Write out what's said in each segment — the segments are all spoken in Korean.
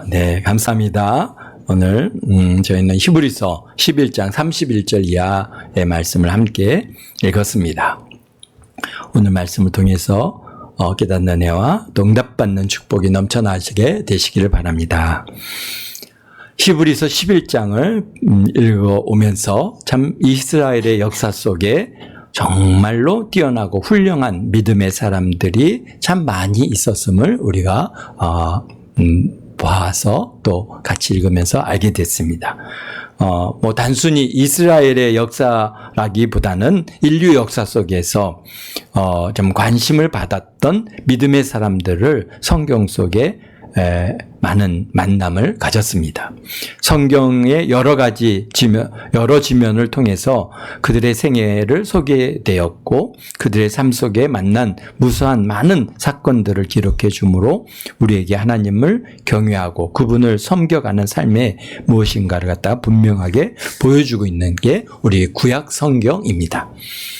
네, 감사합니다. 오늘 저희는 히브리서 11장 31절 이하의 말씀을 함께 읽었습니다. 오늘 말씀을 통해서 깨닫는 은혜와 또 응답받는 축복이 넘쳐나시게 되시기를 바랍니다. 히브리서 11장을 읽어오면서 참 이스라엘의 역사 속에 정말로 뛰어나고 훌륭한 믿음의 사람들이 참 많이 있었음을 우리가 봐서 또 같이 읽으면서 알게 됐습니다. 뭐 단순히 이스라엘의 역사라기보다는 인류 역사 속에서 좀 관심을 받았던 믿음의 사람들을 성경 속에 많은 만남을 가졌습니다. 성경의 여러 지면을 통해서 그들의 생애를 소개되었고 그들의 삶 속에 만난 무수한 많은 사건들을 기록해 주므로 우리에게 하나님을 경외하고 그분을 섬겨가는 삶에 무엇인가를 갖다가 분명하게 보여주고 있는 게 우리 구약 성경입니다.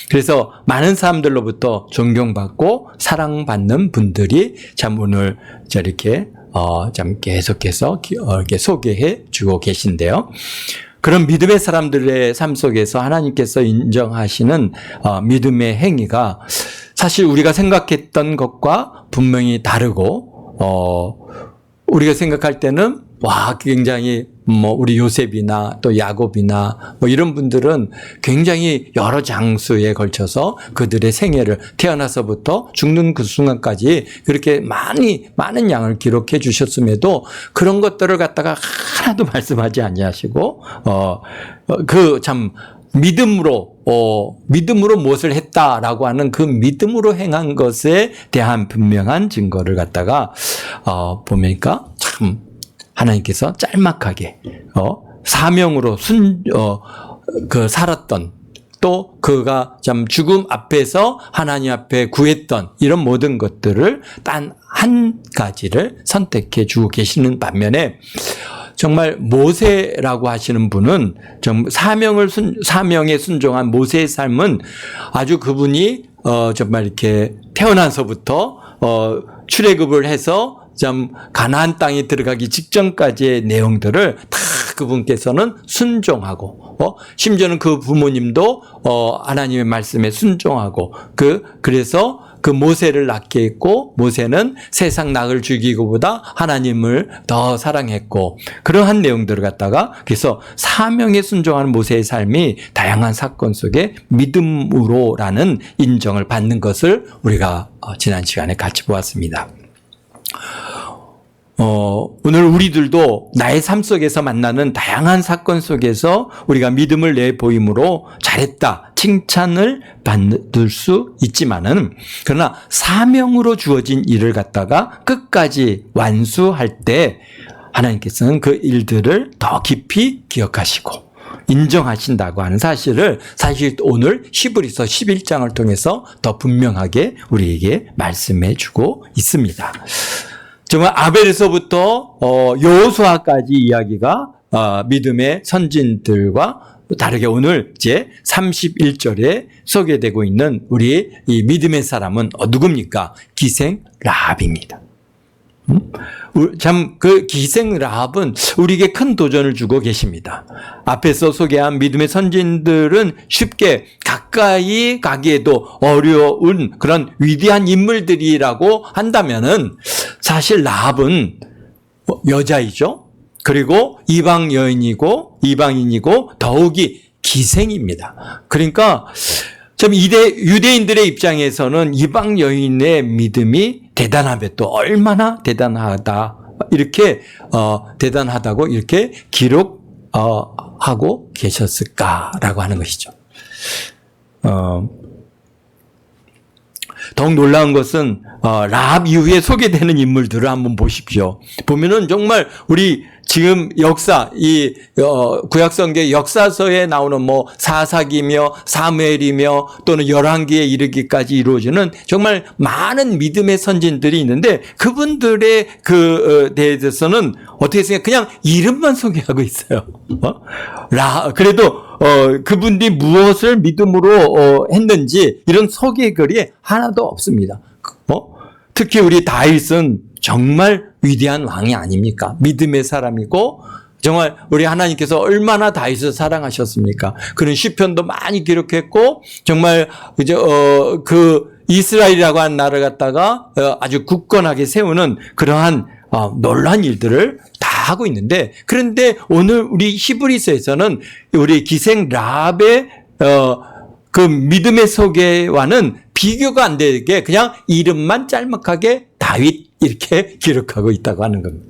그래서 많은 사람들로부터 존경받고 사랑받는 분들이 참 오늘 저렇게 참 계속해서 이렇게 소개해 주고 계신데요. 그런 믿음의 사람들의 삶 속에서 하나님께서 인정하시는 믿음의 행위가 사실 우리가 생각했던 것과 분명히 다르고 우리가 생각할 때는 굉장히 우리 요셉이나 또 야곱이나 이런 분들은 굉장히 여러 장수에 걸쳐서 그들의 생애를 태어나서부터 죽는 그 순간까지 그렇게 많은 양을 기록해 주셨음에도 그런 것들을 갖다가 하나도 말씀하지 아니하시고 그 참 믿음으로 무엇을 했다라고 하는 그 믿음으로 행한 것에 대한 분명한 증거를 갖다가 보니까 참 하나님께서 짤막하게 사명으로 살았던 또 그가 참 죽음 앞에서 하나님 앞에 구했던 이런 모든 것들을 단 한 가지를 선택해 주고 계시는 반면에 정말 모세라고 하시는 분은 사명에 순종한 모세의 삶은 아주 그분이 정말 이렇게 태어나서부터 출애굽을 해서 참 가나안 땅에 들어가기 직전까지의 내용들을 다 그분께서는 순종하고 심지어는 그 부모님도 하나님의 말씀에 순종하고 그래서 그 모세를 낳게 했고 모세는 세상 낙을 죽이고보다 하나님을 더 사랑했고 그러한 내용들을 갖다가 그래서 사명에 순종하는 모세의 삶이 다양한 사건 속에 믿음으로라는 인정을 받는 것을 우리가 지난 시간에 같이 보았습니다. 오늘 우리들도 나의 삶 속에서 만나는 다양한 사건 속에서 우리가 믿음을 내보임으로 잘했다, 칭찬을 받을 수 있지만은 그러나 사명으로 주어진 일을 갖다가 끝까지 완수할 때 하나님께서는 그 일들을 더 깊이 기억하시고 인정하신다고 하는 사실을 사실 오늘 히브리서 11장을 통해서 더 분명하게 우리에게 말씀해 주고 있습니다. 정말 아벨에서부터 여호수아까지 이야기가 믿음의 선진들과 다르게 오늘 이제 31절에 소개되고 있는 우리 이 믿음의 사람은 누굽니까? 기생 라합입니다. 참 그 기생 라합은 우리에게 큰 도전을 주고 계십니다. 앞에서 소개한 믿음의 선진들은 쉽게 가까이 가기에도 어려운 그런 위대한 인물들이라고 한다면은 사실 라합은 여자이죠. 그리고 이방인이고 더욱이 기생입니다. 그러니까 참 유대인들의 입장에서는 이방 여인의 믿음이 대단하면 또 얼마나 대단하다 이렇게 대단하다고 이렇게 기록하고 계셨을까라고 하는 것이죠. 더욱 놀라운 것은 라합 이후에 소개되는 인물들을 한번 보십시오. 보면은 정말 우리 지금 역사 이 구약성경 역사서에 나오는 사사기며 사무엘이며 또는 열왕기에 이르기까지 이루어지는 정말 많은 믿음의 선진들이 있는데 그분들의 대해서는 어떻게 생각해? 그냥 이름만 소개하고 있어요. 그래도 그분들이 무엇을 믿음으로 했는지 이런 소개글이 하나도 없습니다. 특히 우리 다윗은 정말 위대한 왕이 아닙니까? 믿음의 사람이고 정말 우리 하나님께서 얼마나 다윗을 사랑하셨습니까? 그런 시편도 많이 기록했고 정말 그 이스라엘이라고 하는 나라를 갖다가 아주 굳건하게 세우는 그러한 놀라운 일들을 다 하고 있는데, 그런데 오늘 우리 히브리서에서는 우리 기생 라합의 그 믿음의 소개와는 비교가 안 되게 그냥 이름만 짤막하게 다윗 이렇게 기록하고 있다고 하는 겁니다.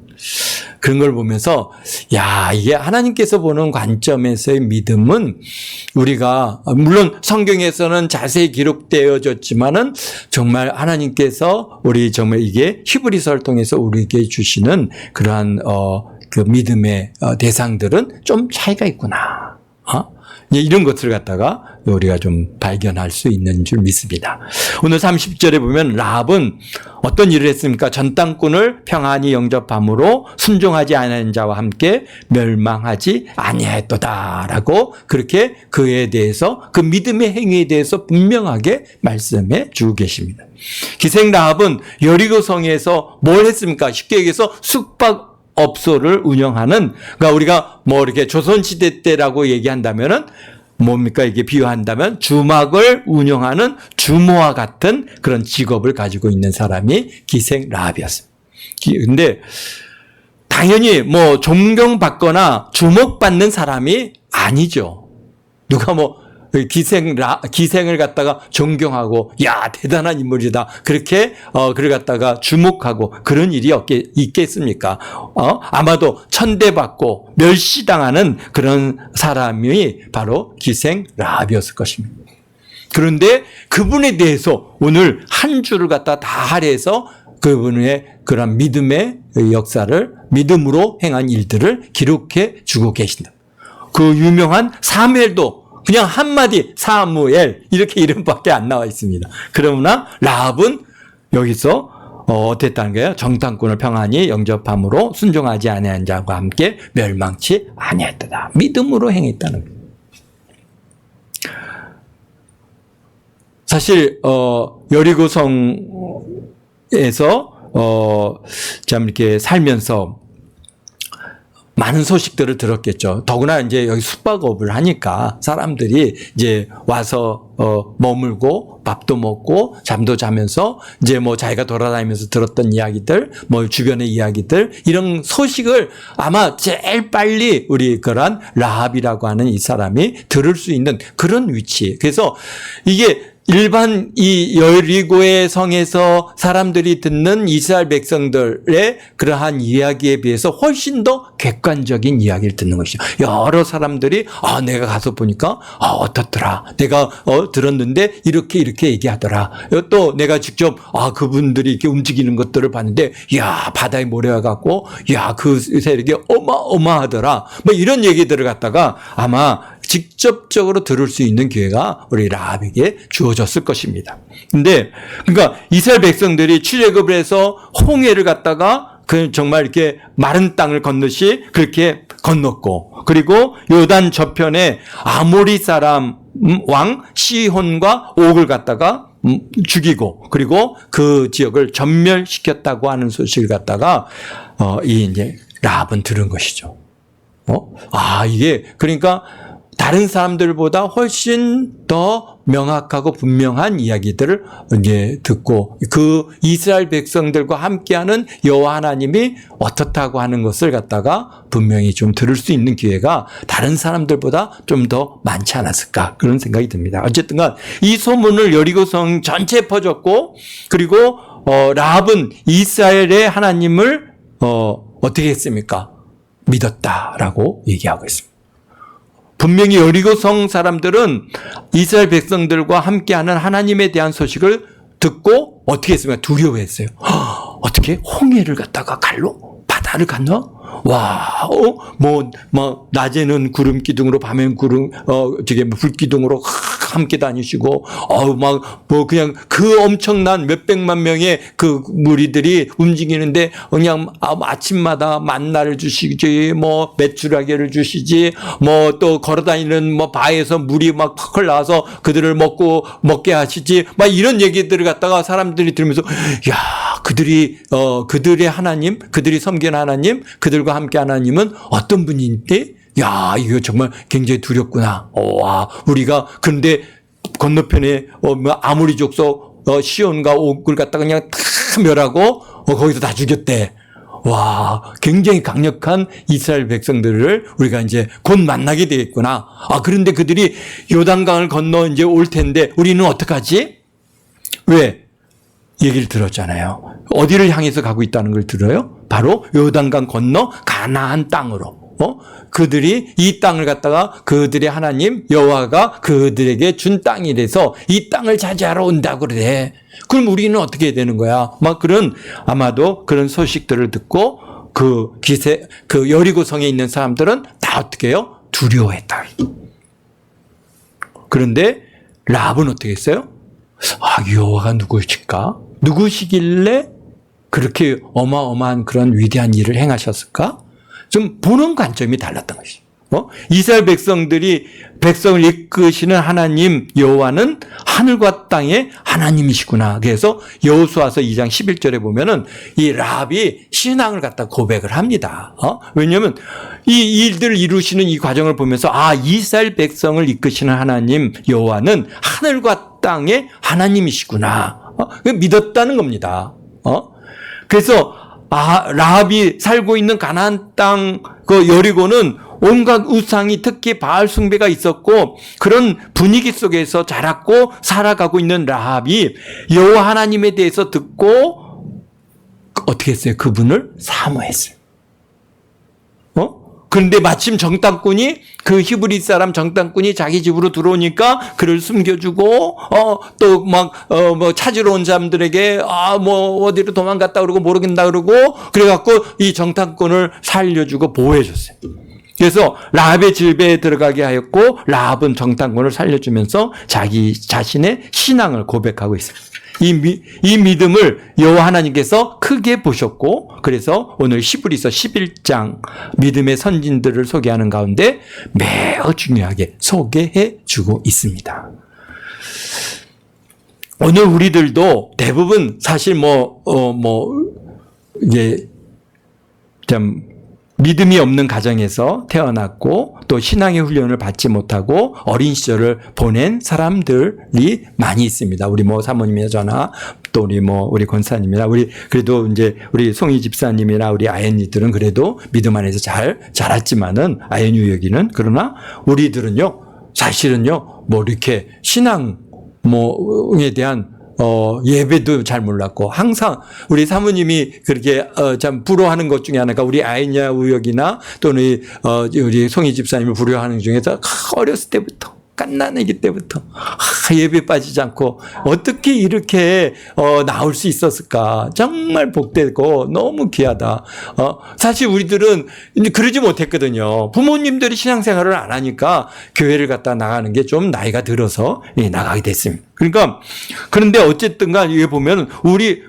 그런 걸 보면서 야, 이게 하나님께서 보는 관점에서의 믿음은 우리가 물론 성경에서는 자세히 기록되어졌지만은 정말 하나님께서 우리 정말 이게 히브리서를 통해서 우리에게 주시는 그러한 그 믿음의 대상들은 좀 차이가 있구나. 이런 것들을 갖다가 우리가 좀 발견할 수 있는 줄 믿습니다. 오늘 30절에 보면 라합은 어떤 일을 했습니까? 전 땅꾼을 평안히 영접함으로 순종하지 않은 자와 함께 멸망하지 아니하였도다라고 그렇게 그에 대해서 그 믿음의 행위에 대해서 분명하게 말씀해 주고 계십니다. 기생 라합은 여리고성에서 뭘 했습니까? 쉽게 얘기해서 숙박업소를 운영하는, 그러니까 우리가 뭐 이렇게 조선시대 때라고 얘기한다면은 뭡니까? 이게 비유한다면 주막을 운영하는 주모와 같은 그런 직업을 가지고 있는 사람이 기생 라합이었습니다. 근데 당연히 뭐 존경받거나 주목받는 사람이 아니죠. 누가 뭐 기생을 갖다가 존경하고 야 대단한 인물이다 그렇게 그를 갖다가 주목하고 그런 일이 있겠습니까? 아마도 천대받고 멸시당하는 그런 사람이 바로 기생 라합이었을 것입니다. 그런데 그분에 대해서 오늘 한 줄을 갖다 다 할애해서 그분의 그런 믿음의 역사를 믿음으로 행한 일들을 기록해 주고 계신다. 그 유명한 사무엘도 그냥 한마디 사무엘 이렇게 이름밖에 안 나와 있습니다. 그러나 라합은 여기서 어땠다는 거예요? 정탐꾼을 평안히 영접함으로 순종하지 아니한 자와 함께 멸망치 아니했다. 믿음으로 행했다는 거예요. 사실 여리고성에서 참 이렇게 살면서 많은 소식들을 들었겠죠. 더구나 이제 여기 숙박업을 하니까 사람들이 이제 와서 머물고 밥도 먹고 잠도 자면서 이제 뭐 자기가 돌아다니면서 들었던 이야기들, 뭐 주변의 이야기들 이런 소식을 아마 제일 빨리 우리 그런 라합이라고 하는 이 사람이 들을 수 있는 그런 위치. 그래서 이게 일반 이 여리고의 성에서 사람들이 듣는 이스라엘 백성들의 그러한 이야기에 비해서 훨씬 더 객관적인 이야기를 듣는 것이죠. 여러 사람들이 내가 가서 보니까 어떻더라. 내가 들었는데 이렇게 얘기하더라. 또 내가 직접 그분들이 이렇게 움직이는 것들을 봤는데 야 바다에 모래가 갖고 야 그 세력이 어마어마하더라. 뭐 이런 얘기들을 갖다가 아마 직접적으로 들을 수 있는 기회가 우리 라합에게 주어졌을 것입니다. 근데 그러니까 이스라엘 백성들이 출애굽을 해서 홍해를 갖다가 그 정말 이렇게 마른 땅을 건너시 그렇게 건넜고, 그리고 요단 저편에 아모리 사람 왕 시혼과 옥을 갖다가 죽이고, 그리고 그 지역을 전멸시켰다고 하는 소식을 갖다가 이제 라합은 들은 것이죠. 이게 그러니까 다른 사람들보다 훨씬 더 명확하고 분명한 이야기들을 이제 듣고 그 이스라엘 백성들과 함께하는 여호와 하나님이 어떻다고 하는 것을 갖다가 분명히 좀 들을 수 있는 기회가 다른 사람들보다 좀 더 많지 않았을까 그런 생각이 듭니다. 어쨌든간 이 소문을 여리고성 전체에 퍼졌고, 그리고 라합은 이스라엘의 하나님을 어떻게 했습니까? 믿었다라고 얘기하고 있습니다. 분명히 여리고성 사람들은 이스라엘 백성들과 함께하는 하나님에 대한 소식을 듣고 어떻게 했습니까? 두려워했어요. 어떻게 홍해를 갖다가 갈로 바다를 건너? 와, 막, 낮에는 구름 기둥으로, 밤엔 불 기둥으로 함께 다니시고, 그냥 그 엄청난 몇백만 명의 그 무리들이 움직이는데, 그냥 아침마다 만나를 주시지, 메추라기를 주시지, 또 걸어다니는 바에서 물이 막 펄펄 나와서 그들을 먹게 하시지, 막 이런 얘기들을 갖다가 사람들이 들으면서, 야, 그들의 하나님, 그들이 섬기는 하나님, 그들과 함께 하나님은 어떤 분인데, 야, 이거 정말 굉장히 두렵구나. 와, 우리가, 그런데 건너편에, 아모리 족속, 시온과 옥을 갖다가 그냥 다 멸하고, 거기서 다 죽였대. 와, 굉장히 강력한 이스라엘 백성들을 우리가 이제 곧 만나게 되겠구나. 그런데 그들이 요단강을 건너 이제 올 텐데, 우리는 어떡하지? 왜? 얘기를 들었잖아요. 어디를 향해서 가고 있다는 걸 들어요? 바로 요단강 건너 가나안 땅으로. 그들이 이 땅을 갖다가 그들의 하나님 여호와가 그들에게 준 땅이 돼서 이 땅을 차지하러 온다고 그래. 그럼 우리는 어떻게 해야 되는 거야? 아마도 그런 소식들을 듣고 그 여리고성에 있는 사람들은 다 어떻게 해요? 두려워했다. 그런데 라합은 어떻게 했어요? 여호와가 누구실까? 누구시길래 그렇게 어마어마한 그런 위대한 일을 행하셨을까? 좀 보는 관점이 달랐던 것이죠. 이스라엘 백성을 이끄시는 하나님 여호와는 하늘과 땅의 하나님이시구나. 그래서 여호수아서 2장 11절에 보면은 이 라합이 신앙을 갖다 고백을 합니다. 왜냐하면 이 일들을 이루시는 이 과정을 보면서 이스라엘 백성을 이끄시는 하나님 여호와는 하늘과 땅의 하나님이시구나. 믿었다는 겁니다. 그래서 라합이 살고 있는 가나안 땅 그 여리고는 온갖 우상이 특히 바알 숭배가 있었고 그런 분위기 속에서 자랐고 살아가고 있는 라합이 여호와 하나님에 대해서 듣고 어떻게 했어요? 그분을 사모했어요. 그런데 마침 정탐꾼이 그 히브리 사람 정탐꾼이 자기 집으로 들어오니까 그를 숨겨주고 또 찾으러 온 사람들에게 어디로 도망갔다 그러고 모르겠다 그러고 그래갖고 이 정탐꾼을 살려주고 보호해줬어요. 그래서 라합의 집에 들어가게 하였고 라합은 정탐꾼을 살려주면서 자기 자신의 신앙을 고백하고 있어요. 이 믿음을 여호와 하나님께서 크게 보셨고 그래서 오늘 히브리서 11장 믿음의 선진들을 소개하는 가운데 매우 중요하게 소개해 주고 있습니다. 오늘 우리들도 대부분 사실 이제 좀 믿음이 없는 가정에서 태어났고 또 신앙의 훈련을 받지 못하고 어린 시절을 보낸 사람들이 많이 있습니다. 우리 사모님이나 저나 또 우리 권사님이나 그래도 이제 우리 송이 집사님이나 우리 아연이들은 그래도 믿음 안에서 잘 자랐지만은 아연이 여기는 그러나 우리들은요 사실은요 이렇게 신앙에 대한 예배도 잘 몰랐고, 항상 우리 사모님이 그렇게, 참 부러워하는 것 중에 하나가 우리 아이냐 우혁이나 또는, 우리 송이 집사님을 부러워하는 중에서 어렸을 때부터, 갓난아기 때부터, 예배 빠지지 않고, 어떻게 이렇게, 나올 수 있었을까. 정말 복되고, 너무 귀하다. 사실 우리들은 그러지 못했거든요. 부모님들이 신앙생활을 안 하니까 교회를 갖다 나가는 게 좀 나이가 들어서 나가게 됐습니다. 그런데 어쨌든 간 여기 보면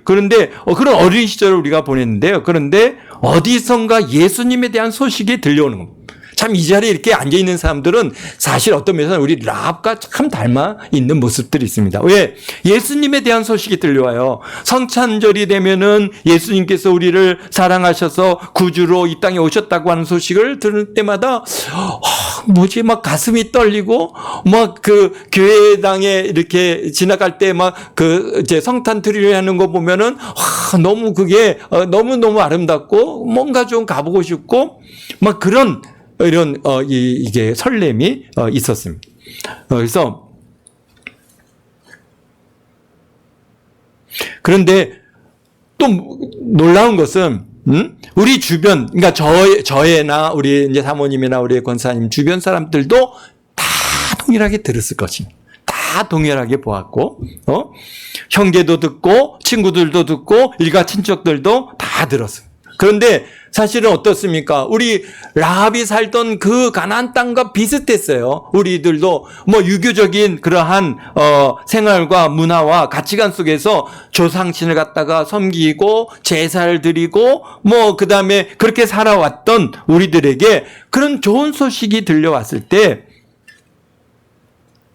그런데 그런 어린 시절을 우리가 보냈는데요. 그런데 어디선가 예수님에 대한 소식이 들려오는 겁니다. 참 이 자리에 이렇게 앉아있는 사람들은 사실 어떤 면에서는 우리 라합과 참 닮아 있는 모습들이 있습니다. 왜? 예수님에 대한 소식이 들려와요. 성찬절이 되면은 예수님께서 우리를 사랑하셔서 구주로 이 땅에 오셨다고 하는 소식을 들을 때마다 막 가슴이 떨리고 그 교회당에 이렇게 지나갈 때 이제 성탄 트리를 하는 거 보면은 너무 그게 너무너무 아름답고 뭔가 좀 가보고 싶고 그런 이런 이게 설렘이 있었습니다. 그래서 그런데 또 놀라운 것은 우리 주변 그러니까 저애나 우리 이제 사모님이나 우리 권사님 주변 사람들도 다 동일하게 들었을 것입니다. 다 동일하게 보았고 형제도 듣고 친구들도 듣고 일가 친척들도 다 들었어요. 그런데 사실은 어떻습니까? 우리 라합이 살던 그 가나안 땅과 비슷했어요. 우리들도 뭐 유교적인 그러한 생활과 문화와 가치관 속에서 조상신을 갖다가 섬기고 제사를 드리고 뭐 그다음에 그렇게 살아왔던 우리들에게 그런 좋은 소식이 들려왔을 때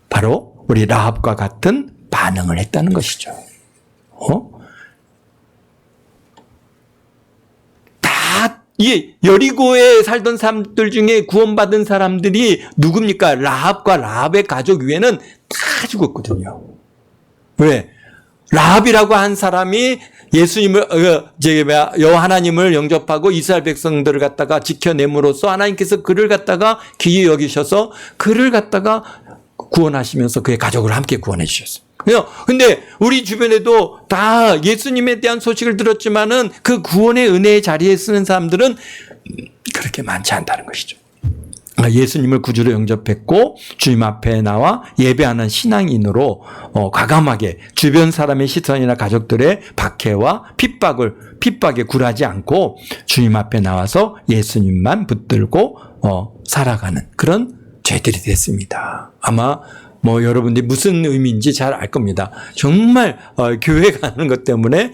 바로 우리 라합과 같은 반응을 했다는 것이죠. 이 여리고에 살던 사람들 중에 구원받은 사람들이 누굽니까? 라합과 라합의 가족 위에는 다 죽었거든요. 왜? 라합이라고 한 사람이 예수님을 하나님을 영접하고 이스라엘 백성들을 갖다가 지켜냄으로써 하나님께서 그를 갖다가 귀히 여기셔서 그를 갖다가 구원하시면서 그의 가족을 함께 구원해 주셨어요. 근데 우리 주변에도 다 예수님에 대한 소식을 들었지만은 그 구원의 은혜의 자리에 쓰는 사람들은 그렇게 많지 않다는 것이죠. 예수님을 구주로 영접했고 주님 앞에 나와 예배하는 신앙인으로 과감하게 주변 사람의 시선이나 가족들의 박해와 핍박에 굴하지 않고 주님 앞에 나와서 예수님만 붙들고 살아가는 그런 죄들이 됐습니다. 아마 여러분들이 무슨 의미인지 잘 알 겁니다. 정말 교회 가는 것 때문에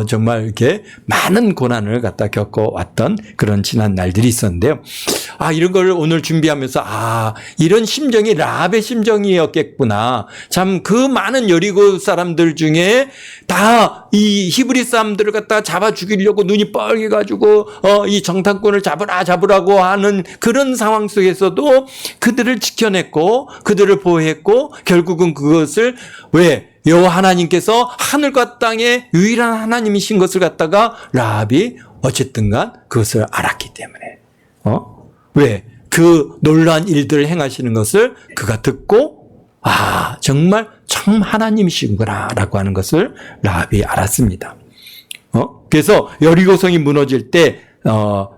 정말 이렇게 많은 고난을 갖다 겪어왔던 그런 지난 날들이 있었는데요. 이런 걸 오늘 준비하면서 이런 심정이 라합의 심정이었겠구나. 참 그 많은 여리고 사람들 중에 다 이 히브리 사람들을 갖다가 잡아 죽이려고 눈이 뻘개가지고 이 정탐꾼을 잡으라고 하는 그런 상황 속에서도 그들을 지켜냈고 그들을 보호했고 결국은 그것을 여호와 하나님께서 하늘과 땅의 유일한 하나님이신 것을 갖다가 라합이 어쨌든간 그것을 알았기 때문에 그 놀라운 일들을 행하시는 것을 그가 듣고 정말 참 하나님이시구나라고 하는 것을 라합이 알았습니다. 그래서 여리고성이 무너질 때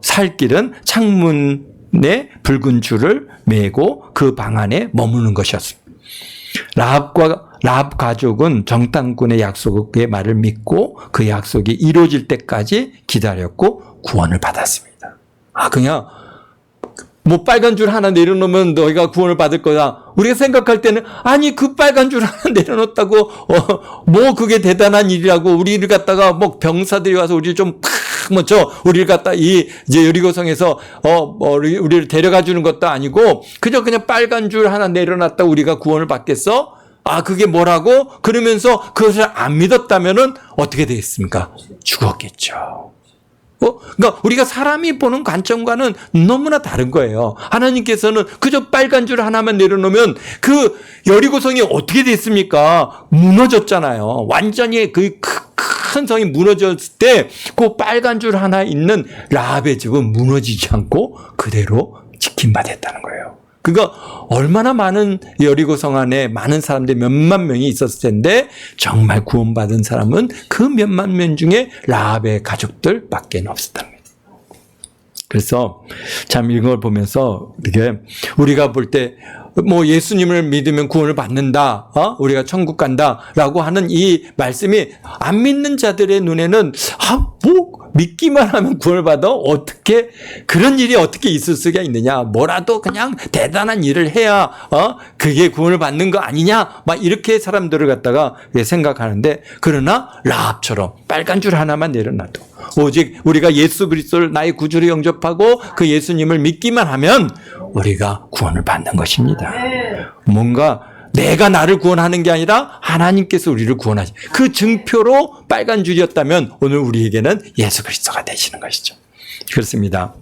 살 길은 창문에 붉은 줄을 메고 그 방 안에 머무는 것이었습니다. 라합 가족은 정탐꾼의 약속의 말을 믿고 그 약속이 이루어질 때까지 기다렸고 구원을 받았습니다. 그냥 빨간 줄 하나 내려놓으면 너희가 구원을 받을 거다. 우리가 생각할 때는 그 빨간 줄 하나 내려놓았다고 그게 대단한 일이라고 우리를 갖다가 병사들이 와서 우리를 좀 우리를 갖다 이제 여리고성에서 우리를 데려가 주는 것도 아니고 그냥 빨간 줄 하나 내려놨다 우리가 구원을 받겠어? 그게 뭐라고? 그러면서 그것을 안 믿었다면은 어떻게 되겠습니까? 죽었겠죠. 그러니까 우리가 사람이 보는 관점과는 너무나 다른 거예요. 하나님께서는 그저 빨간 줄 하나만 내려놓으면 그 여리고성이 어떻게 됐습니까? 무너졌잖아요. 완전히 그 큰 성이 무너졌을 때 그 빨간 줄 하나 있는 라합의 집은 무너지지 않고 그대로 지킴받았다는 거예요. 그러니까 얼마나 많은 여리고성 안에 많은 사람들이 몇만 명이 있었을 텐데 정말 구원받은 사람은 그 몇만 명 중에 라합의 가족들밖에 없었다는 거예요. 그래서 참 이걸 보면서 이게 우리가 볼 때 예수님을 믿으면 구원을 받는다, 우리가 천국 간다라고 하는 이 말씀이 안 믿는 자들의 눈에는 믿기만 하면 구원을 받아? 어떻게 그런 일이 어떻게 있을 수가 있느냐? 뭐라도 그냥 대단한 일을 해야 그게 구원을 받는 거 아니냐? 이렇게 사람들을 갖다가 생각하는데 그러나 라합처럼 빨간 줄 하나만 내려놔도 오직 우리가 예수 그리스도를 나의 구주로 영접하고 그 예수님을 믿기만 하면 우리가 구원을 받는 것입니다. 뭔가 내가 나를 구원하는 게 아니라 하나님께서 우리를 구원하시. 그 증표로 빨간 줄이었다면 오늘 우리에게는 예수 그리스도가 되시는 것이죠. 그렇습니다.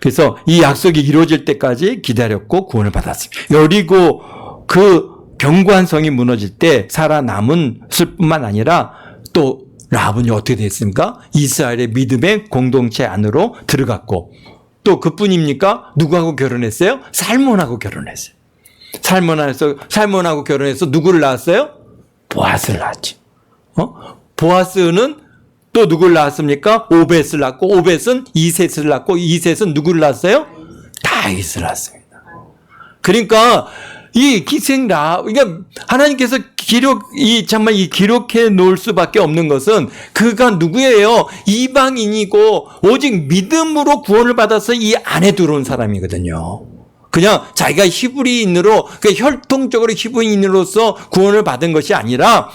그래서 이 약속이 이루어질 때까지 기다렸고 구원을 받았습니다. 여리고 그 견고한 성이 무너질 때 살아남은 뿐만 아니라 또 라합은 어떻게 됐습니까? 이스라엘의 믿음의 공동체 안으로 들어갔고 또 그뿐입니까? 누구하고 결혼했어요? 살몬하고 결혼했어요. 살몬하고 결혼해서 누구를 낳았어요? 보아스를 낳았지. 보아스는 또 누구를 낳았습니까? 오벳을 낳고 오벳은 이셋을 낳고 이셋은 누구를 낳았어요? 다윗을 낳았습니다. 그러니까 이 기생 라합, 그러니까 하나님께서 정말 이 기록해 놓을 수밖에 없는 것은 그가 누구예요? 이방인이고 오직 믿음으로 구원을 받아서 이 안에 들어온 사람이거든요. 그냥 자기가 히브리인으로, 혈통적으로 히브리인으로서 구원을 받은 것이 아니라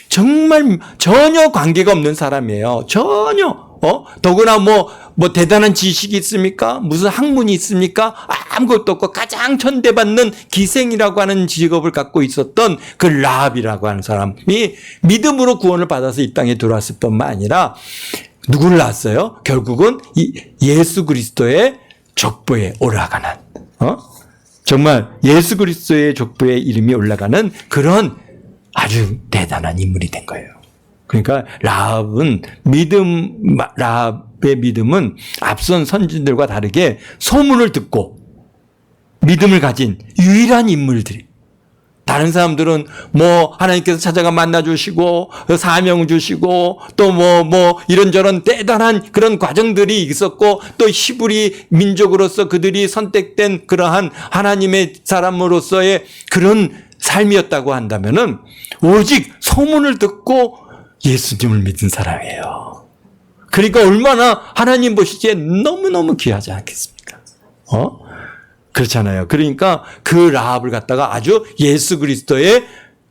정말 전혀 관계가 없는 사람이에요. 전혀. 더구나 뭐 대단한 지식이 있습니까? 무슨 학문이 있습니까? 아무것도 없고 가장 천대받는 기생이라고 하는 직업을 갖고 있었던 그 라합이라고 하는 사람이 믿음으로 구원을 받아서 이 땅에 들어왔을 뿐만 아니라 누구를 낳았어요? 결국은 예수 그리스도의 족보에 올라가는, 정말 예수 그리스도의 족보에 이름이 올라가는 그런 아주 대단한 인물이 된 거예요. 그러니까 라합의 믿음은 앞선 선진들과 다르게 소문을 듣고 믿음을 가진 유일한 인물들이. 다른 사람들은 하나님께서 찾아가 만나주시고 사명 주시고 또 이런저런 대단한 그런 과정들이 있었고 또 히브리 민족으로서 그들이 선택된 그러한 하나님의 사람으로서의 그런 삶이었다고 한다면은 오직 소문을 듣고 예수님을 믿은 사람이에요. 그러니까 얼마나 하나님 보시기에 너무너무 귀하지 않겠습니까? 그렇잖아요. 그러니까 그 라합을 갖다가 아주 예수 그리스도의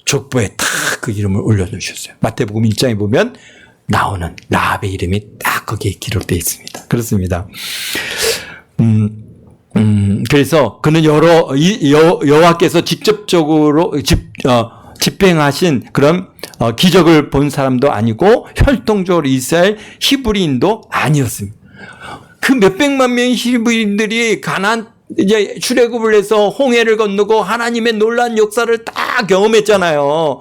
족보에 딱 그 이름을 올려주셨어요. 마태복음 1장에 보면 나오는 라합의 이름이 딱 거기에 기록되어 있습니다. 그렇습니다. 그래서 그는 여호와께서 직접적으로 집행하신 그런 기적을 본 사람도 아니고 혈통적으로 이스라엘 히브리인도 아니었습니다. 그 몇백만 명의 히브리인들이 이제 출애굽을 해서 홍해를 건너고 하나님의 놀라운 역사를 다 경험했잖아요.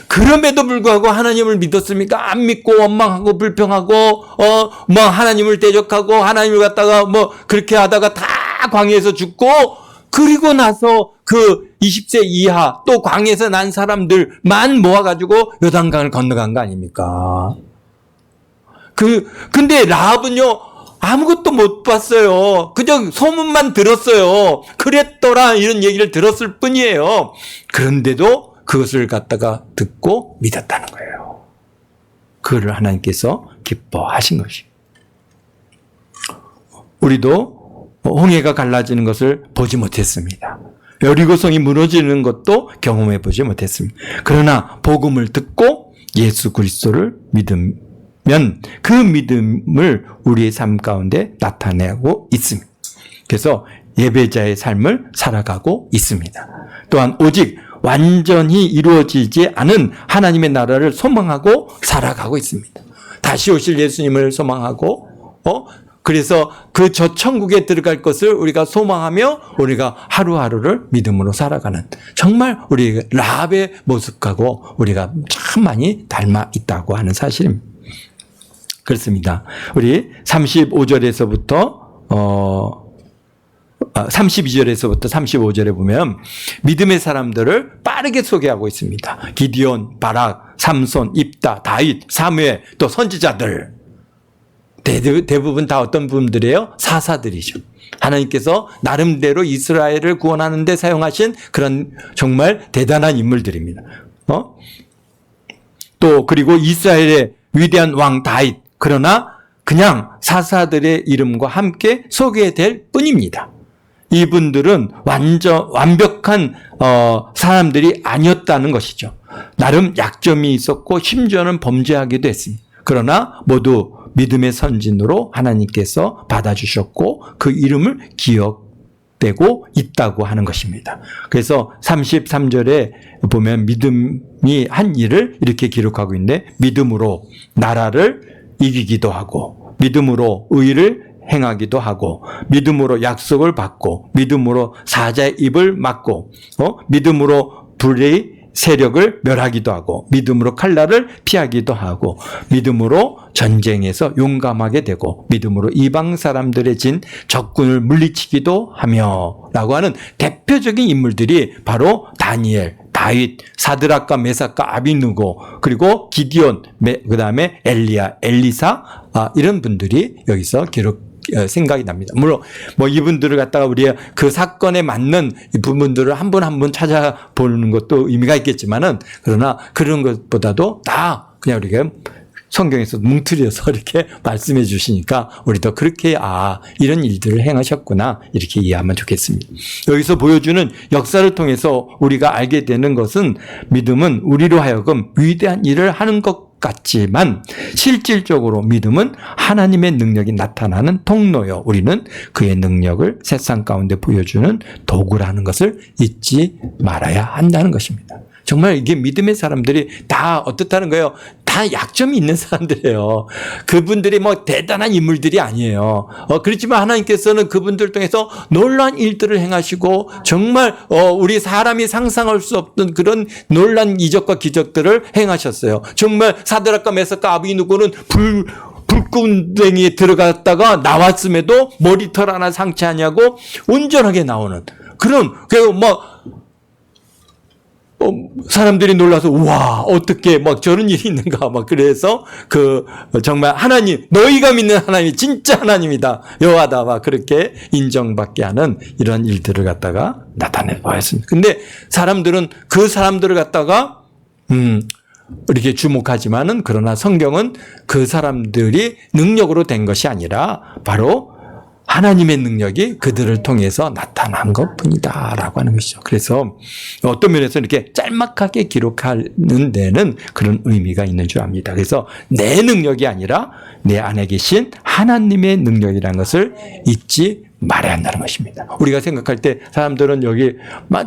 그럼에도 불구하고 하나님을 믿었습니까? 안 믿고 원망하고 불평하고 하나님을 대적하고 하나님을 갖다가 그렇게 하다가 다 광야에서 죽고, 그리고 나서 그 20세 이하 또 광야에서 난 사람들만 모아가지고 요단강을 건너간 거 아닙니까? 근데 라합은요, 아무것도 못 봤어요. 그저 소문만 들었어요. 그랬더라 이런 얘기를 들었을 뿐이에요. 그런데도 그것을 갖다가 듣고 믿었다는 거예요. 그를 하나님께서 기뻐하신 것이에요. 우리도 홍해가 갈라지는 것을 보지 못했습니다. 여리고성이 무너지는 것도 경험해 보지 못했습니다. 그러나 복음을 듣고 예수 그리스도를 믿으면 그 믿음을 우리의 삶 가운데 나타내고 있습니다. 그래서 예배자의 삶을 살아가고 있습니다. 또한 오직 완전히 이루어지지 않은 하나님의 나라를 소망하고 살아가고 있습니다. 다시 오실 예수님을 소망하고 그래서 그 저 천국에 들어갈 것을 우리가 소망하며 우리가 하루하루를 믿음으로 살아가는, 정말 우리 라합의 모습하고 우리가 참 많이 닮아 있다고 하는 사실입니다. 그렇습니다. 우리 32절에서부터 35절에 보면 믿음의 사람들을 빠르게 소개하고 있습니다. 기디온, 바락, 삼손, 입다, 다윗, 사무엘, 또 선지자들. 대부분 다 어떤 분들이에요? 사사들이죠. 하나님께서 나름대로 이스라엘을 구원하는 데 사용하신 그런 정말 대단한 인물들입니다. 또 그리고 이스라엘의 위대한 왕 다윗, 그러나 그냥 사사들의 이름과 함께 소개될 뿐입니다. 이분들은 완벽한 사람들이 아니었다는 것이죠. 나름 약점이 있었고 심지어는 범죄하기도 했습니다. 그러나 모두 믿음의 선진으로 하나님께서 받아주셨고 그 이름을 기억되고 있다고 하는 것입니다. 그래서 33절에 보면 믿음이 한 일을 이렇게 기록하고 있는데, 믿음으로 나라를 이기기도 하고, 믿음으로 의를 행하기도 하고, 믿음으로 약속을 받고, 믿음으로 사자의 입을 막고, 믿음으로 불의 세력을 멸하기도 하고, 믿음으로 칼날을 피하기도 하고, 믿음으로 전쟁에서 용감하게 되고, 믿음으로 이방 사람들의 진 적군을 물리치기도 하며 라고 하는 대표적인 인물들이 바로 다니엘, 다윗, 사드락과 메삭과 아비누고, 그리고 기디온, 그 다음에 엘리야, 엘리사, 이런 분들이 여기서 생각이 납니다. 물론 뭐 이분들을 갖다가 우리가 그 사건에 맞는 이 부분들을 한 분 한 분 찾아보는 것도 의미가 있겠지만은, 그러나 그런 것보다도 다 그냥 우리가 성경에서 뭉틀려서 이렇게 말씀해 주시니까 우리도 그렇게 이런 일들을 행하셨구나 이렇게 이해하면 좋겠습니다. 여기서 보여주는 역사를 통해서 우리가 알게 되는 것은, 믿음은 우리로 하여금 위대한 일을 하는 것 같지만 실질적으로 믿음은 하나님의 능력이 나타나는 통로요, 우리는 그의 능력을 세상 가운데 보여주는 도구라는 것을 잊지 말아야 한다는 것입니다. 정말 이게 믿음의 사람들이 다 어떻다는 거예요? 다 약점이 있는 사람들이에요. 그분들이 뭐 대단한 인물들이 아니에요. 그렇지만 하나님께서는 그분들 통해서 놀라운 일들을 행하시고, 정말 우리 사람이 상상할 수 없던 그런 놀라운 이적과 기적들을 행하셨어요. 정말 사드락과 메삭과 아비누고는 불구덩이에 들어갔다가 나왔음에도 머리털 하나 상치 않냐고 온전하게 나오는 그런, 사람들이 놀라서, 와, 어떻게 막 저런 일이 있는가, 막 그래서 정말 하나님, 너희가 믿는 하나님이 진짜 하나님이다, 여호와다, 막 그렇게 인정받게 하는 이런 일들을 갖다가 나타내 보았습니다. 근데 사람들은 그 사람들을 갖다가 이렇게 주목하지만은, 그러나 성경은 그 사람들이 능력으로 된 것이 아니라 바로 하나님의 능력이 그들을 통해서 나타난 것뿐이다라고 하는 것이죠. 그래서 어떤 면에서 이렇게 짤막하게 기록하는 데는 그런 의미가 있는 줄 압니다. 그래서 내 능력이 아니라 내 안에 계신 하나님의 능력이라는 것을 잊지 말아야 한다는 것입니다. 우리가 생각할 때 사람들은 여기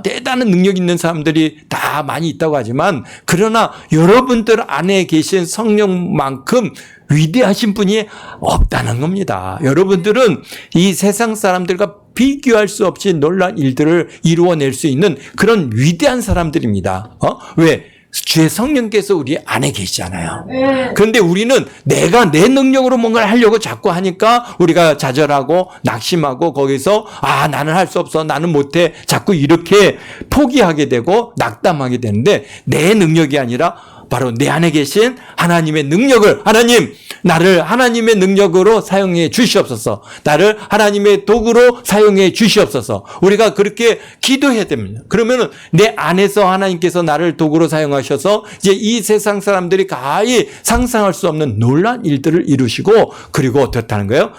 대단한 능력 있는 사람들이 다 많이 있다고 하지만, 그러나 여러분들 안에 계신 성령만큼 위대하신 분이 없다는 겁니다. 여러분들은 이 세상 사람들과 비교할 수 없이 놀라운 일들을 이루어낼 수 있는 그런 위대한 사람들입니다. 왜? 주의 성령께서 우리 안에 계시잖아요. 그런데 우리는 내가 내 능력으로 뭔가를 하려고 자꾸 하니까 우리가 좌절하고 낙심하고, 거기서 나는 할 수 없어, 나는 못해, 자꾸 이렇게 포기하게 되고 낙담하게 되는데, 내 능력이 아니라 바로 내 안에 계신 하나님의 능력을, 하나님, 나를 하나님의 능력으로 사용해 주시옵소서, 나를 하나님의 도구로 사용해 주시옵소서, 우리가 그렇게 기도해야 됩니다. 그러면은 내 안에서 하나님께서 나를 도구로 사용하셔서 이제 이 세상 사람들이 가히 상상할 수 없는 놀라운 일들을 이루시고, 그리고 어떻다는 거예요?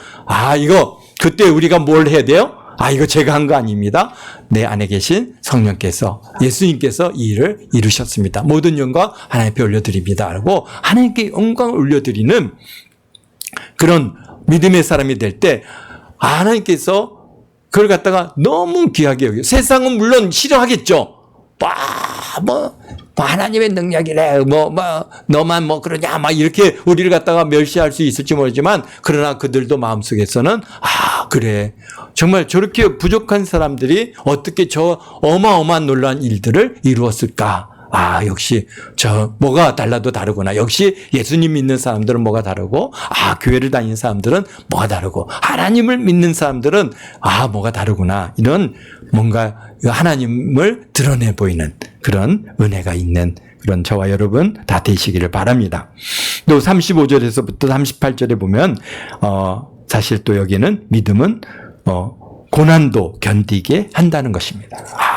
그때 우리가 뭘 해야 돼요? 이거 제가 한 거 아닙니다. 내 안에 계신 성령께서, 예수님께서 이 일을 이루셨습니다. 모든 영광 하나님께 올려드립니다. 라고 하나님께 영광을 올려드리는 그런 믿음의 사람이 될 때, 하나님께서 그걸 갖다가 너무 귀하게 여겨요. 세상은 물론 싫어하겠죠. 하나님의 능력이래, 너만 그러냐, 이렇게 우리를 갖다가 멸시할 수 있을지 모르지만, 그러나 그들도 마음속에서는, 그래, 정말 저렇게 부족한 사람들이 어떻게 저 어마어마한 놀라운 일들을 이루었을까? 역시 뭐가 달라도 다르구나. 역시 예수님 믿는 사람들은 뭐가 다르고, 교회를 다니는 사람들은 뭐가 다르고, 하나님을 믿는 사람들은 뭐가 다르구나. 이런 뭔가 하나님을 드러내 보이는 그런 은혜가 있는 그런 저와 여러분 다 되시기를 바랍니다. 또 35절에서부터 38절에 보면 사실 또 여기는 믿음은 고난도 견디게 한다는 것입니다.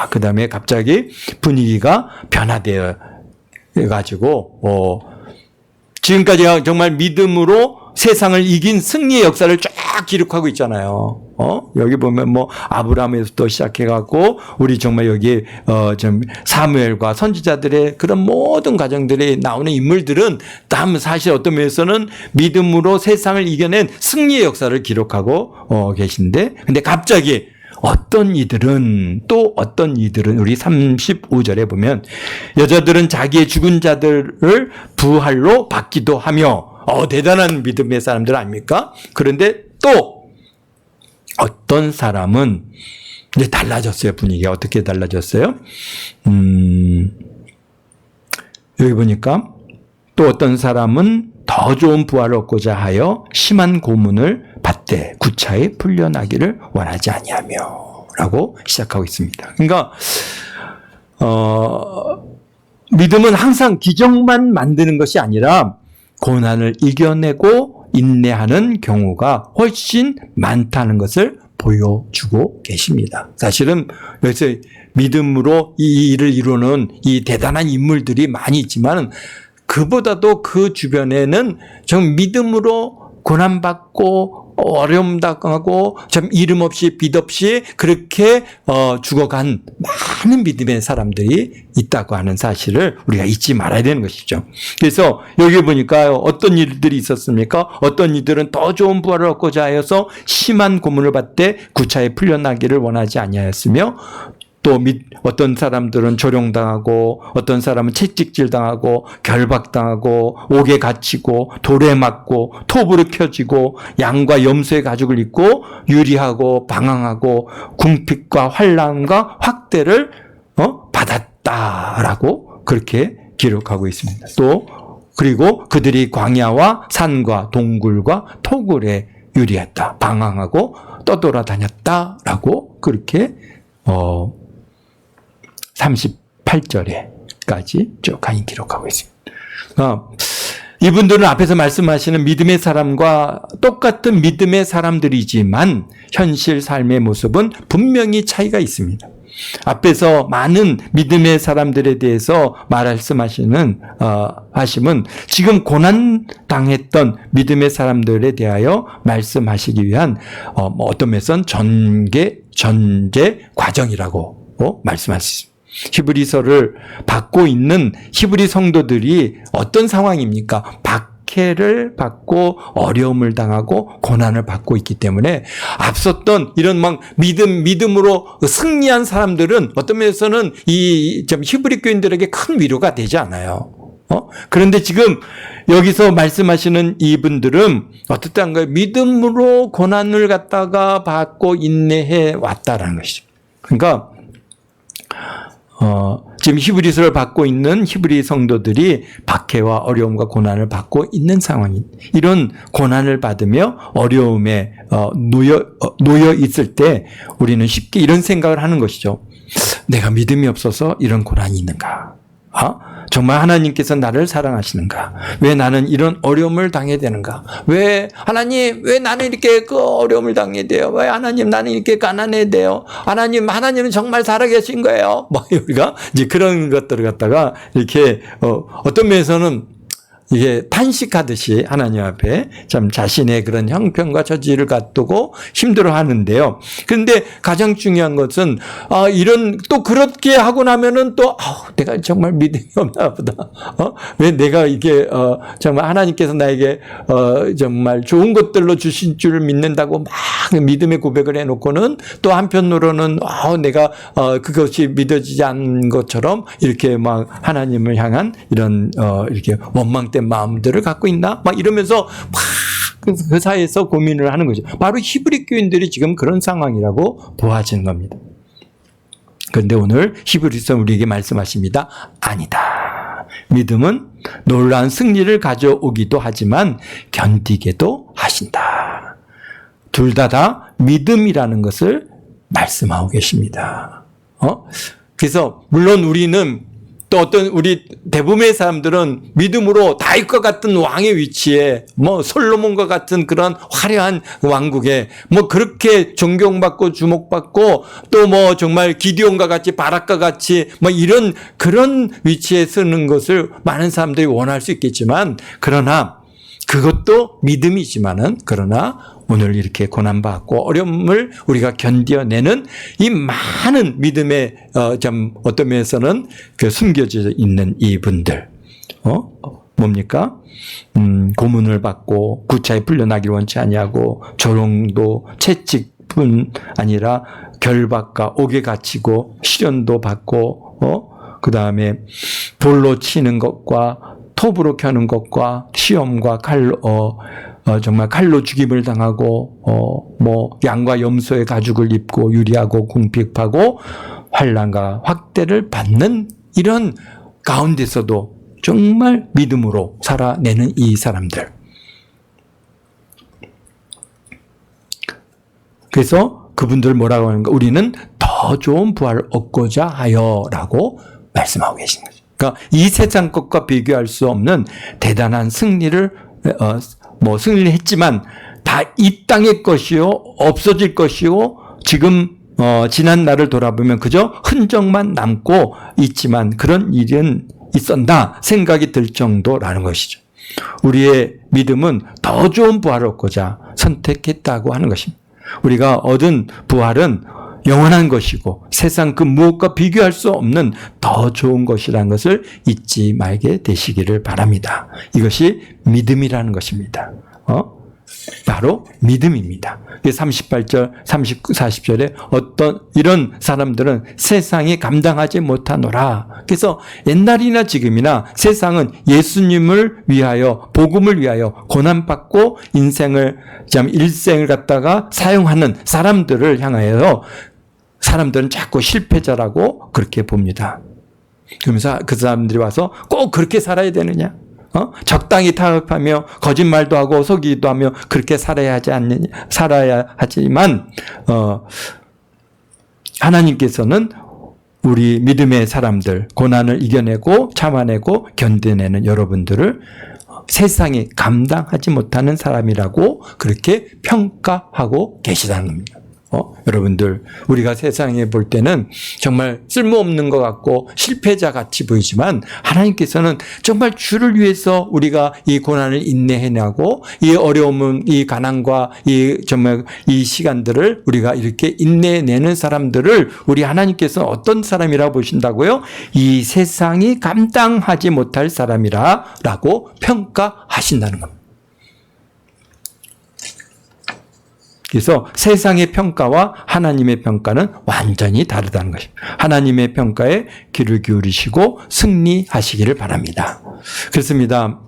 그 다음에 갑자기 분위기가 변화되어 가지고 지금까지 정말 믿음으로 세상을 이긴 승리의 역사를 쫙 기록하고 있잖아요. 여기 보면 아브라함에서부터 시작해갖고 우리 정말 여기 좀 사무엘과 선지자들의 그런 모든 과정들이 나오는 인물들은 다 사실 어떤 면에서는 믿음으로 세상을 이겨낸 승리의 역사를 기록하고 계신데, 근데 갑자기 어떤 이들은 우리 35절에 보면 여자들은 자기의 죽은 자들을 부활로 받기도 하며, 대단한 믿음의 사람들 아닙니까? 그런데 또 어떤 사람은 이제 달라졌어요. 분위기가 어떻게 달라졌어요? 여기 보니까 또 어떤 사람은 더 좋은 부활을 얻고자 하여 심한 고문을 받되 구차히 풀려나기를 원하지 아니하며 라고 시작하고 있습니다. 그러니까 믿음은 항상 기적만 만드는 것이 아니라 고난을 이겨내고 인내하는 경우가 훨씬 많다는 것을 보여주고 계십니다. 사실은 여기서 믿음으로 이 일을 이루는 이 대단한 인물들이 많이 있지만 그보다도 그 주변에는 좀 믿음으로 고난받고 어려움 당하고 참 이름 없이 빚 없이 그렇게 죽어간 많은 믿음의 사람들이 있다고 하는 사실을 우리가 잊지 말아야 되는 것이죠. 그래서 여기 보니까 어떤 일들이 있었습니까? 어떤 이들은 더 좋은 부활을 얻고자 하여서 심한 고문을 받되 구차에 풀려나기를 원하지 아니하였으며 또 어떤 사람들은 조롱당하고 어떤 사람은 채찍질당하고 결박당하고 옥에 갇히고 돌에 맞고 톱으로 켜지고 양과 염소의 가죽을 입고 유리하고 방황하고 궁핍과 환난과 확대를 받았다라고 그렇게 기록하고 있습니다. 또 그리고 그들이 광야와 산과 동굴과 토굴에 유리했다. 방황하고 떠돌아다녔다라고 그렇게 38절에까지 쭉 강의 기록하고 있습니다. 이분들은 앞에서 말씀하시는 믿음의 사람과 똑같은 믿음의 사람들이지만 현실 삶의 모습은 분명히 차이가 있습니다. 앞에서 많은 믿음의 사람들에 대해서 말씀하시는 하심은 지금 고난 당했던 믿음의 사람들에 대하여 말씀하시기 위한 어떤 면에서는 전제 과정이라고 말씀할 수 있습니다. 히브리서를 받고 있는 히브리 성도들이 어떤 상황입니까? 박해를 받고 어려움을 당하고 고난을 받고 있기 때문에 앞섰던 이런 막 믿음으로 승리한 사람들은 어떤 면에서는 이 히브리 교인들에게 큰 위로가 되지 않아요. 그런데 지금 여기서 말씀하시는 이분들은 어떻다는 믿음으로 고난을 갖다가 받고 인내해 왔다라는 것이죠. 그러니까 지금 히브리서를 받고 있는 히브리 성도들이 박해와 어려움과 고난을 받고 있는 상황입니다. 이런 고난을 받으며 어려움에 놓여 있을 때 우리는 쉽게 이런 생각을 하는 것이죠. 내가 믿음이 없어서 이런 고난이 있는가? 정말 하나님께서 나를 사랑하시는가? 왜 나는 이런 어려움을 당해야 되는가? 왜 나는 이렇게 그 어려움을 당해야 돼요? 왜 하나님 나는 이렇게 가난해야 돼요? 하나님은 정말 살아계신 거예요? 우리가 이제 그런 것들을 갖다가 이렇게 어떤 면에서는 이게 탄식하듯이 하나님 앞에 참 자신의 그런 형편과 처지를 갖두고 힘들어 하는데요. 그런데 가장 중요한 것은, 또 그렇게 하고 나면은 또, 내가 정말 믿음이 없나 보다. 왜 내가 이게, 정말 하나님께서 나에게, 정말 좋은 것들로 주신 줄 믿는다고 막 믿음의 고백을 해놓고는 또 한편으로는, 내가, 그것이 믿어지지 않은 것처럼 이렇게 막 하나님을 향한 이런, 이렇게 원망된 마음들을 갖고 있나? 막 이러면서 그 사이에서 고민을 하는 거죠. 바로 히브리 교인들이 지금 그런 상황이라고 보아지는 겁니다. 그런데 오늘 히브리서 우리에게 말씀하십니다. 아니다. 믿음은 놀라운 승리를 가져오기도 하지만 견디게도 하신다. 둘 다 믿음이라는 것을 말씀하고 계십니다. 그래서 물론 우리는 또 어떤 우리 대부분의 사람들은 믿음으로 다윗과 같은 왕의 위치에 솔로몬과 같은 그런 화려한 왕국에 그렇게 존경받고 주목받고 또 정말 기디온과 같이 바락과 같이 이런 그런 위치에 서는 것을 많은 사람들이 원할 수 있겠지만 그러나 그것도 믿음이지만은 그러나 오늘 이렇게 고난받고 어려움을 우리가 견뎌내는 이 많은 믿음의 어떤 면에서는 그 숨겨져 있는 이분들 뭡니까? 고문을 받고 구차에 풀려나기를 원치 아니하고 조롱도 채찍뿐 아니라 결박과 옥에 갇히고 시련도 받고 그 다음에 돌로 치는 것과 톱으로 켜는 것과 시험과 정말 칼로 죽임을 당하고 양과 염소의 가죽을 입고 유리하고 궁핍하고 환난과 확대를 받는 이런 가운데서도 정말 믿음으로 살아내는 이 사람들. 그래서 그분들 뭐라고 하는가? 우리는 더 좋은 부활을 얻고자 하여라고 말씀하고 계신 거죠. 그러니까 이 세상 것과 비교할 수 없는 대단한 승리를 뭐 승리를 했지만 다 이 땅의 것이요 없어질 것이요 지금 지난 날을 돌아보면 그저 흔적만 남고 있지만 그런 일은 있었나 생각이 들 정도라는 것이죠. 우리의 믿음은 더 좋은 부활을 얻고자 선택했다고 하는 것입니다. 우리가 얻은 부활은 영원한 것이고 세상 그 무엇과 비교할 수 없는 더 좋은 것이라는 것을 잊지 말게 되시기를 바랍니다. 이것이 믿음이라는 것입니다. 바로 믿음입니다. 38절, 39, 40절에 어떤 이런 사람들은 세상이 감당하지 못하노라. 그래서 옛날이나 지금이나 세상은 예수님을 위하여 복음을 위하여 고난받고 일생을 갖다가 사용하는 사람들을 향하여 사람들은 자꾸 실패자라고 그렇게 봅니다. 그러면서 그 사람들이 와서 꼭 그렇게 살아야 되느냐? 적당히 타협하며 거짓말도 하고 속이기도 하며 그렇게 살아야 하지만 하나님께서는 우리 믿음의 사람들, 고난을 이겨내고 참아내고 견뎌내는 여러분들을 세상이 감당하지 못하는 사람이라고 그렇게 평가하고 계시다는 겁니다. 여러분들, 우리가 세상에 볼 때는 정말 쓸모없는 것 같고 실패자 같이 보이지만 하나님께서는 정말 주를 위해서 우리가 이 고난을 인내해내고 이 어려움은 이 가난과 정말 이 시간들을 우리가 이렇게 인내내는 사람들을 우리 하나님께서는 어떤 사람이라고 보신다고요? 이 세상이 감당하지 못할 사람이라고 평가하신다는 겁니다. 그래서 세상의 평가와 하나님의 평가는 완전히 다르다는 것입니다. 하나님의 평가에 귀를 기울이시고 승리하시기를 바랍니다. 그렇습니다.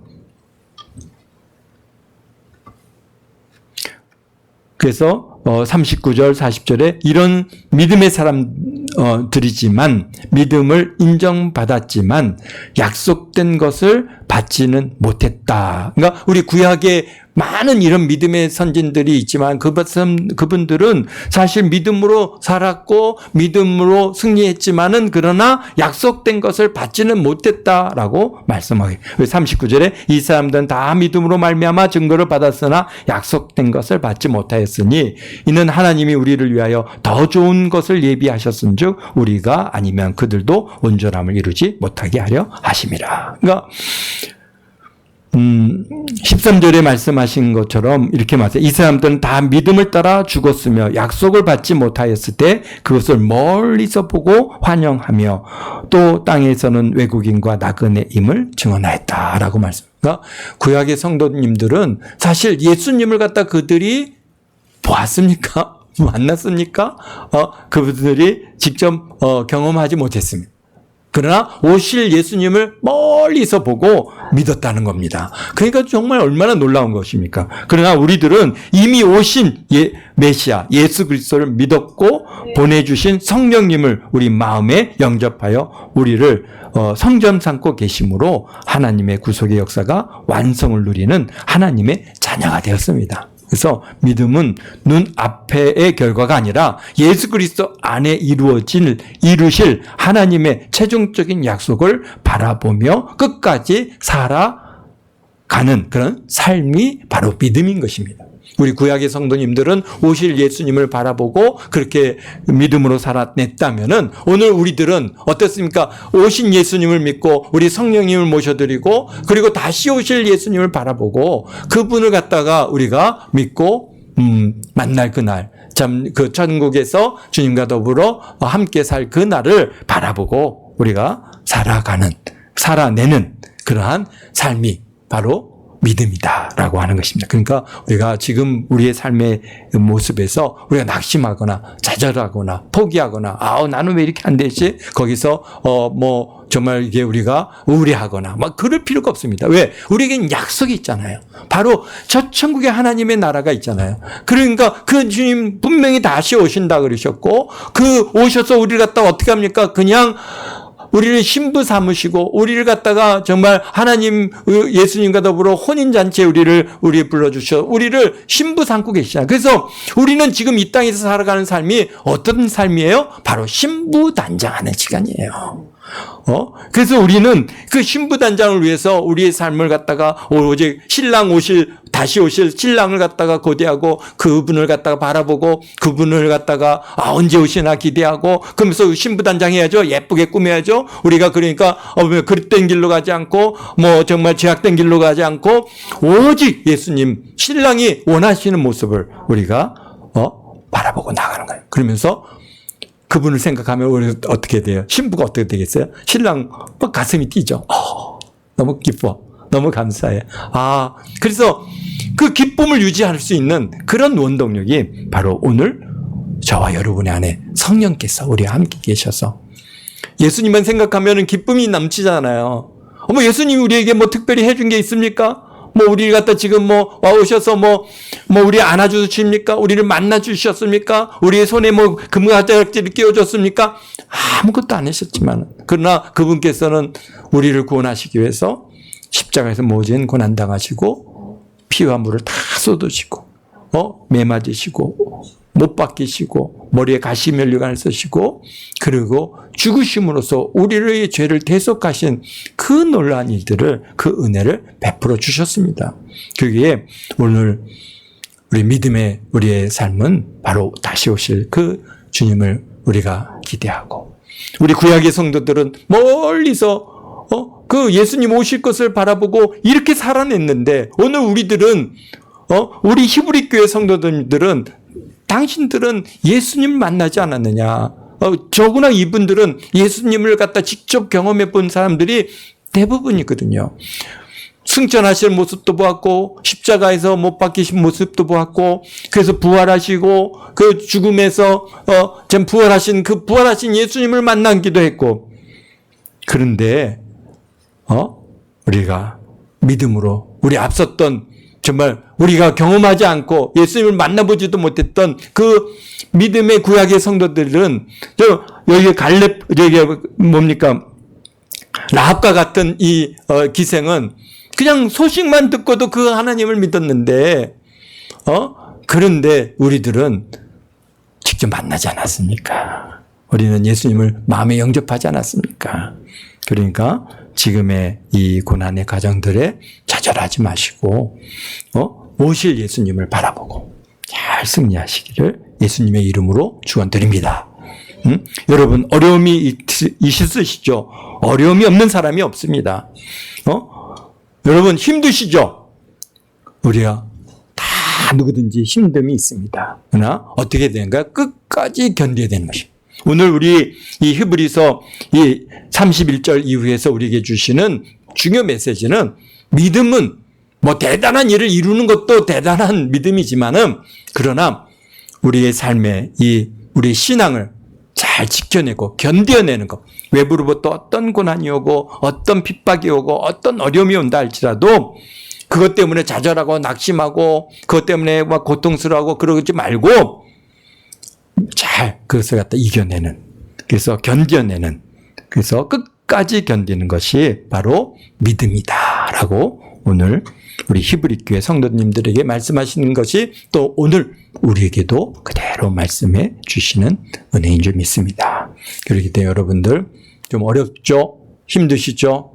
그래서 39절 40절에 이런 믿음의 사람들이지만 믿음을 인정받았지만 약속된 것을 받지는 못했다. 그러니까 우리 구약에 많은 이런 믿음의 선진들이 있지만 그분들은 사실 믿음으로 살았고 믿음으로 승리했지만은 그러나 약속된 것을 받지는 못했다라고 말씀하게. 39절에 이 사람들은 다 믿음으로 말미암아 증거를 받았으나 약속된 것을 받지 못하였으니 이는 하나님이 우리를 위하여 더 좋은 것을 예비하셨은즉 우리가 아니면 그들도 온전함을 이루지 못하게 하려 하심이라. 그러니까 13절에 말씀하신 것처럼 이렇게 말해요. 이 사람들은 다 믿음을 따라 죽었으며 약속을 받지 못하였을 때 그것을 멀리서 보고 환영하며 또 땅에서는 외국인과 나그네임을 증언하였다라고 말씀. 그러니까 구약의 성도님들은 사실 예수님을 갖다 그들이 보았습니까? 만났습니까? 그분들이 직접 경험하지 못했습니다. 그러나 오실 예수님을 멀리서 보고 믿었다는 겁니다. 그러니까 정말 얼마나 놀라운 것입니까? 그러나 우리들은 이미 오신 메시아 예수 그리스도를 믿었고 보내주신 성령님을 우리 마음에 영접하여 우리를 성전 삼고 계심으로 하나님의 구속의 역사가 완성을 누리는 하나님의 자녀가 되었습니다. 그래서 믿음은 눈앞의 결과가 아니라 예수 그리스도 안에 이루실 하나님의 최종적인 약속을 바라보며 끝까지 살아가는 그런 삶이 바로 믿음인 것입니다. 우리 구약의 성도님들은 오실 예수님을 바라보고 그렇게 믿음으로 살아냈다면은 오늘 우리들은 어떻습니까? 오신 예수님을 믿고 우리 성령님을 모셔드리고 그리고 다시 오실 예수님을 바라보고 그분을 갖다가 우리가 믿고 만날 그날 참 그 천국에서 주님과 더불어 함께 살 그날을 바라보고 우리가 살아내는 그러한 삶이 바로 믿음이다라고 하는 것입니다. 그러니까 우리가 지금 우리의 삶의 모습에서 우리가 낙심하거나 좌절하거나 포기하거나 나는 왜 이렇게 안 되지? 거기서 정말 이게 우리가 우울해하거나 막 그럴 필요가 없습니다. 왜? 우리에겐 약속이 있잖아요. 바로 저 천국의 하나님의 나라가 있잖아요. 그러니까 그 주님 분명히 다시 오신다 그러셨고 그 오셔서 우리를 갖다 어떻게 합니까? 그냥 우리를 신부 삼으시고 우리를 갖다가 정말 하나님 예수님과 더불어 혼인잔치에 우리 불러주셔 우리를 신부 삼고 계시잖아요. 그래서 우리는 지금 이 땅에서 살아가는 삶이 어떤 삶이에요? 바로 신부 단장하는 시간이에요. 그래서 우리는 그 신부단장을 위해서 우리의 삶을 갖다가 오직 다시 오실 신랑을 갖다가 고대하고 그분을 갖다가 바라보고 그분을 갖다가 언제 오시나 기대하고 그러면서 신부단장 해야죠. 예쁘게 꾸며야죠. 우리가 그러니까 그릇된 길로 가지 않고 정말 죄악된 길로 가지 않고 오직 예수님 신랑이 원하시는 모습을 우리가 바라보고 나가는 거예요. 그러면서 그분을 생각하면 우리 어떻게 돼요? 신부가 어떻게 되겠어요? 신랑 가슴이 뛰죠. 너무 기뻐. 너무 감사해. 그래서 그 기쁨을 유지할 수 있는 그런 원동력이 바로 오늘 저와 여러분의 안에 성령께서 우리와 함께 계셔서 예수님만 생각하면 기쁨이 넘치잖아요. 예수님이 우리에게 특별히 해준 게 있습니까? 우리를 갖다 지금 와 오셔서 우리 안아주십니까? 우리를 만나주셨습니까? 우리의 손에 금가락지를 끼워줬습니까? 아무것도 안 하셨지만, 그러나 그분께서는 우리를 구원하시기 위해서 십자가에서 모진 고난당하시고, 피와 물을 다 쏟으시고, 매 맞으시고, 못 박히시고, 머리에 가시면류관을 쓰시고, 그리고 죽으심으로써 우리의 죄를 대속하신 그 놀라운 일들을, 그 은혜를 베풀어 주셨습니다. 그게 오늘 우리의 삶은 바로 다시 오실 그 주님을 우리가 기대하고, 우리 구약의 성도들은 멀리서 그 예수님 오실 것을 바라보고 이렇게 살아냈는데, 오늘 우리들은 우리 히브리 교회 성도들은 당신들은 예수님 만나지 않았느냐? 더구나 이분들은 예수님을 갖다 직접 경험해 본 사람들이 대부분이거든요. 승천하실 모습도 보았고, 십자가에서 못 박히신 모습도 보았고, 그래서 부활하시고, 그 죽음에서 부활하신 그 부활하신 예수님을 만나기도 했고, 그런데 우리가 믿음으로 우리 앞섰던 정말 우리가 경험하지 않고 예수님을 만나보지도 못했던 그 믿음의 구약의 성도들은 여기 라합과 같은 이 기생은 그냥 소식만 듣고도 그 하나님을 믿었는데 그런데 우리들은 직접 만나지 않았습니까? 우리는 예수님을 마음에 영접하지 않았습니까? 그러니까 지금의 이 고난의 가정들에 좌절하지 마시고 오실 예수님을 바라보고 잘 승리하시기를 예수님의 이름으로 축원드립니다. 여러분 어려움이 있으시죠? 어려움이 없는 사람이 없습니다. 여러분 힘드시죠? 우리가 다 누구든지 힘듦이 있습니다. 그러나 어떻게 되는가? 끝까지 견뎌야 되는 것입니다. 오늘 우리 이 히브리서 이 31절 이후에서 우리에게 주시는 중요 메시지는 믿음은 대단한 일을 이루는 것도 대단한 믿음이지만은 그러나 우리의 삶에 우리의 신앙을 잘 지켜내고 견뎌내는 것. 외부로부터 어떤 고난이 오고 어떤 핍박이 오고 어떤 어려움이 온다 할지라도 그것 때문에 좌절하고 낙심하고 그것 때문에 막 고통스러워하고 그러지 말고 잘 그것을 갖다 이겨내는, 그래서 견뎌내는, 그래서 끝까지 견디는 것이 바로 믿음이다라고 오늘 우리 히브리 교회 성도님들에게 말씀하시는 것이 또 오늘 우리에게도 그대로 말씀해 주시는 은혜인 줄 믿습니다. 그렇기 때문에 여러분들 좀 어렵죠? 힘드시죠?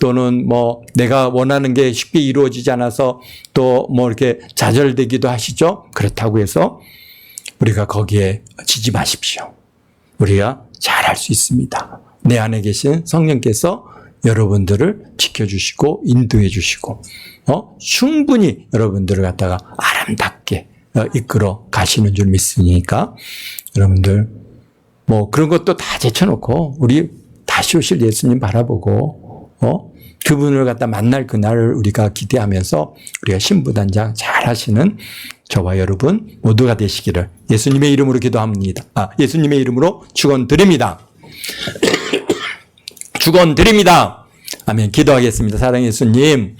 또는 내가 원하는 게 쉽게 이루어지지 않아서 또 이렇게 좌절되기도 하시죠? 그렇다고 해서 우리가 거기에 지지 마십시오. 우리가 잘할 수 있습니다. 내 안에 계신 성령께서 여러분들을 지켜주시고 인도해 주시고 충분히 여러분들을 갖다가 아름답게 이끌어 가시는 줄 믿으니까 여러분들 그런 것도 다 제쳐놓고 우리 다시 오실 예수님 바라보고 그분을 갖다 만날 그날을 우리가 기대하면서 우리가 신부단장 잘 하시는 저와 여러분 모두가 되시기를 예수님의 이름으로 기도합니다. 예수님의 이름으로 축원드립니다. 축원드립니다. 아멘. 기도하겠습니다. 사랑의 예수님,